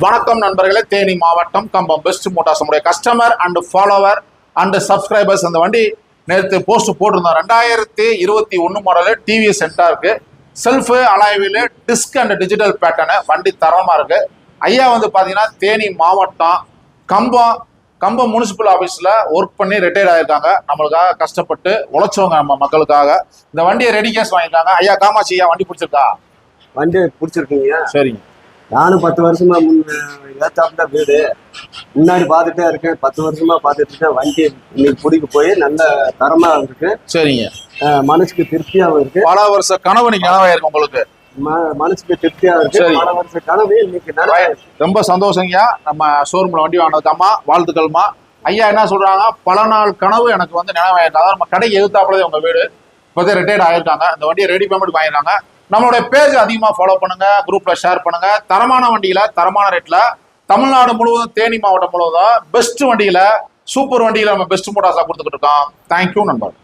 வணக்கம் நண்பர்களே, தேனி மாவட்டம் கம்பம் பெஸ்ட் மோட்டார்ஸ் நம்முடைய customer and follower and subscribers. அந்த வண்டி நேற்று போஸ்ட் போட்டிருந்தோம். 2021 மாடலு டிவிஎஸ் சென்டா இருக்கு. Self alloy wheel disc and digital pattern வண்டி தரமா இருக்கு. ஐயா வந்து பாத்தீங்கன்னா தேனி மாவட்டம் கம்பம் முனிசிபல் ஆஃபீஸில் ஒர்க் பண்ணி ரிட்டையர்ட் ஆயிருக்காங்க. நம்மளுக்காக கஷ்டப்பட்டு உழைச்சவங்க, நம்ம மக்களுக்காக இந்த வண்டியை ரெடி கேஸ் வாங்கிட்டாங்க. ஐயா காமாட்சி, ஐயா வண்டி பிடிச்சிருக்கா? வண்டி பிடிச்சிருக்கீங்க? சரிங்க. நானும் 10 வருஷமா ஏத்தாப்புல வீடு முன்னாடி பார்த்துட்டே இருக்கேன். 10 வருஷமா பார்த்துட்டு இருக்கேன். வண்டி இன்னைக்கு பிடிக்க போய் நல்ல தரமா இருக்கு. சரிங்க. மனசுக்கு திருப்தியாவும் இருக்கு. பல வருஷ கனவு நீங்க நனவாயிருக்கு உங்களுக்கு. மனசுக்கு திருப்தியா இருக்கு. பல வருஷ கனவு இன்னைக்கு ரொம்ப சந்தோஷங்கய்யா. நம்ம ஷோரூம்ல வண்டி வாங்கினதுக்காமா வாழ்த்துக்கள்மா. ஐயா என்ன சொல்றாங்க, பல நாள் கனவு எனக்கு வந்து நினைவாயிருக்காங்க. நம்ம கடைக்கு எதிர்த்தாப்புலதே உங்க வீடு. இப்போதே ரிட்டையர்ட் ஆயிருக்காங்க. இந்த வண்டியை ரெடி பேமெண்ட் வாங்கிடுறாங்க. நம்மளுடைய பேஜ் அதிகமாக ஃபாலோ பண்ணுங்க, குரூப்ல ஷேர் பண்ணுங்க. தரமான வண்டியில தரமான ரேட்ல தமிழ்நாடு முழுவதும், தேனி மாவட்டம் முழுவதும் பெஸ்ட் வண்டியில, சூப்பர் வண்டியில நம்ம பெஸ்ட் மோட்டார்ஸா கொடுத்துக்கிட்டு இருக்கோம். தேங்க்யூ நண்பர்.